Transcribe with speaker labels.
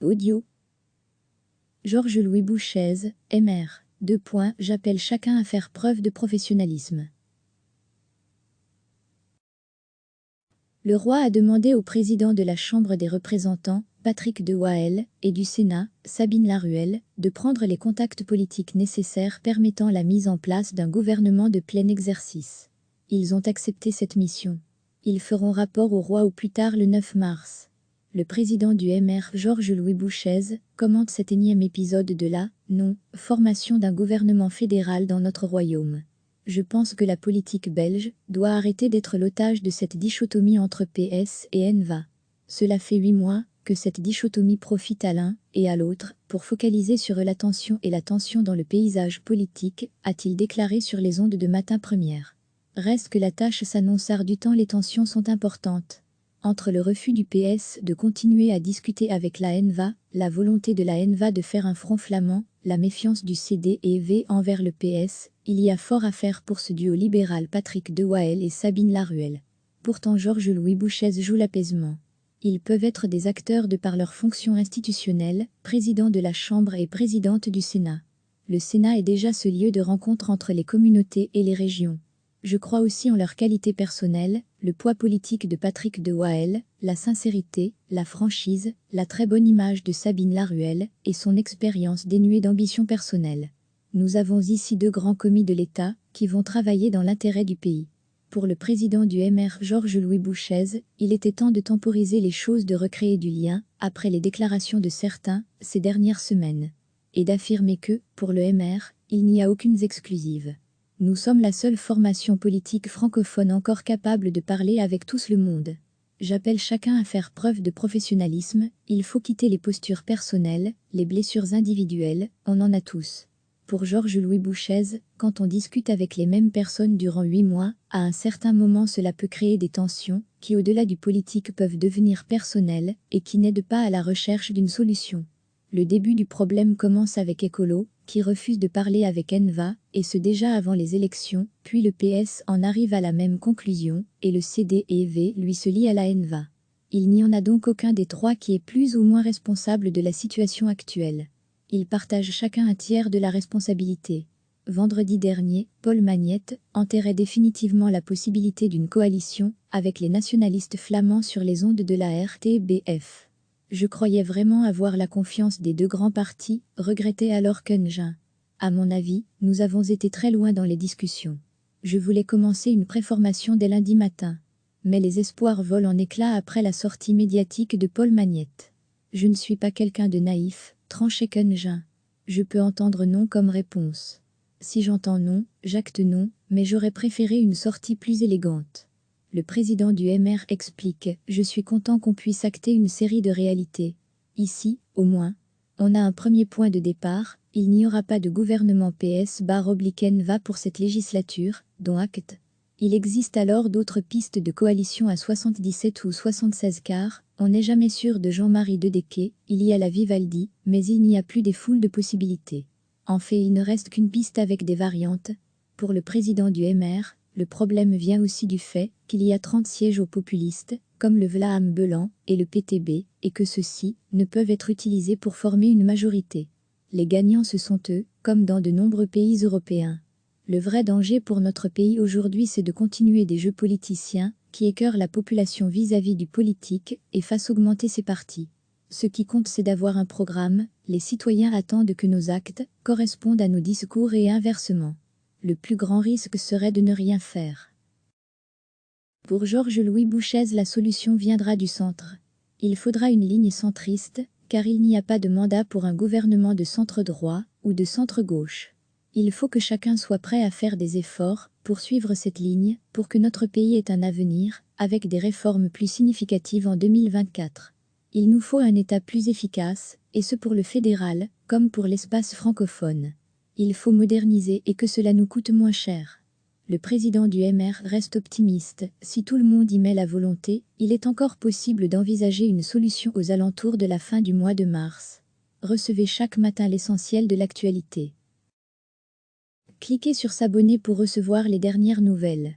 Speaker 1: Audio. Georges-Louis Bouchez, MR. J'appelle chacun à faire preuve de professionnalisme. Le roi a demandé au président de la Chambre des représentants, Patrick de Wael, et du Sénat, Sabine Laruelle, de prendre les contacts politiques nécessaires permettant la mise en place d'un gouvernement de plein exercice. Ils ont accepté cette mission. Ils feront rapport au roi au plus tard le 9 mars. Le président du MR, Georges-Louis Bouchez, commente cet énième épisode de la formation d'un gouvernement fédéral dans notre royaume. Je pense que la politique belge doit arrêter d'être l'otage de cette dichotomie entre PS et ENVA. Cela fait 8 mois que cette dichotomie profite à l'un et à l'autre pour focaliser sur l'attention et la tension dans le paysage politique, a-t-il déclaré sur les ondes de Matin Première. Reste que la tâche s'annonce ardue tant les tensions sont importantes. Entre le refus du PS de continuer à discuter avec la ENVA, la volonté de la ENVA de faire un front flamand, la méfiance du CDEV envers le PS, il y a fort à faire pour ce duo libéral Patrick de Wael et Sabine Laruelle. Pourtant Georges-Louis Bouchez joue l'apaisement. Ils peuvent être des acteurs de par leur fonction institutionnelle, président de la Chambre et présidente du Sénat. Le Sénat est déjà ce lieu de rencontre entre les communautés et les régions. Je crois aussi en leur qualité personnelle, le poids politique de Patrick de Wael, la sincérité, la franchise, la très bonne image de Sabine Laruelle et son expérience dénuée d'ambition personnelle. Nous avons ici 2 grands commis de l'État qui vont travailler dans l'intérêt du pays. Pour le président du MR Georges-Louis Bouchez, il était temps de temporiser les choses, de recréer du lien, après les déclarations de certains, ces dernières semaines. Et d'affirmer que, pour le MR, il n'y a aucune exclusive. Nous sommes la seule formation politique francophone encore capable de parler avec tous le monde. J'appelle chacun à faire preuve de professionnalisme, il faut quitter les postures personnelles, les blessures individuelles, on en a tous. Pour Georges-Louis Bouchez, quand on discute avec les mêmes personnes durant 8 mois, à un certain moment cela peut créer des tensions, qui au-delà du politique peuvent devenir personnelles, et qui n'aident pas à la recherche d'une solution. Le début du problème commence avec Ecolo, qui refuse de parler avec ENVA, et ce déjà avant les élections, puis le PS en arrive à la même conclusion, et le CDEV lui se lie à la ENVA. Il n'y en a donc aucun des 3 qui est plus ou moins responsable de la situation actuelle. Ils partagent chacun un tiers de la responsabilité. Vendredi dernier, Paul Magnette enterrait définitivement la possibilité d'une coalition avec les nationalistes flamands sur les ondes de la RTBF. Je croyais vraiment avoir la confiance des 2 grands partis, regrettait alors Keungin. À mon avis, nous avons été très loin dans les discussions. Je voulais commencer une préformation dès lundi matin. Mais les espoirs volent en éclats après la sortie médiatique de Paul Magnette. Je ne suis pas quelqu'un de naïf, tranchait Keungin. Je peux entendre non comme réponse. Si j'entends non, j'acte non, mais j'aurais préféré une sortie plus élégante. Le président du MR explique « Je suis content qu'on puisse acter une série de réalités. Ici, au moins, on a un premier point de départ, il n'y aura pas de gouvernement PS/ENVA pour cette législature, dont acte. Il existe alors d'autres pistes de coalition à 77 ou 76 quarts, on n'est jamais sûr de Jean-Marie Dedecker, il y a la Vivaldi, mais il n'y a plus des foules de possibilités. En fait, il ne reste qu'une piste avec des variantes. Pour le président du MR, le problème vient aussi du fait qu'il y a 30 sièges aux populistes, comme le Vlaam Belan et le PTB, et que ceux-ci ne peuvent être utilisés pour former une majorité. Les gagnants ce sont eux, comme dans de nombreux pays européens. Le vrai danger pour notre pays aujourd'hui, c'est de continuer des jeux politiciens qui écœurent la population vis-à-vis du politique et fassent augmenter ses partis. Ce qui compte, c'est d'avoir un programme, les citoyens attendent que nos actes correspondent à nos discours et inversement. Le plus grand risque serait de ne rien faire. Pour Georges-Louis Bouchez, la solution viendra du centre. Il faudra une ligne centriste, car il n'y a pas de mandat pour un gouvernement de centre droit ou de centre gauche. Il faut que chacun soit prêt à faire des efforts pour suivre cette ligne, pour que notre pays ait un avenir, avec des réformes plus significatives en 2024. Il nous faut un État plus efficace, et ce pour le fédéral, comme pour l'espace francophone. Il faut moderniser et que cela nous coûte moins cher. Le président du MR reste optimiste. Si tout le monde y met la volonté, il est encore possible d'envisager une solution aux alentours de la fin du mois de mars. Recevez chaque matin l'essentiel de l'actualité. Cliquez sur s'abonner pour recevoir les dernières nouvelles.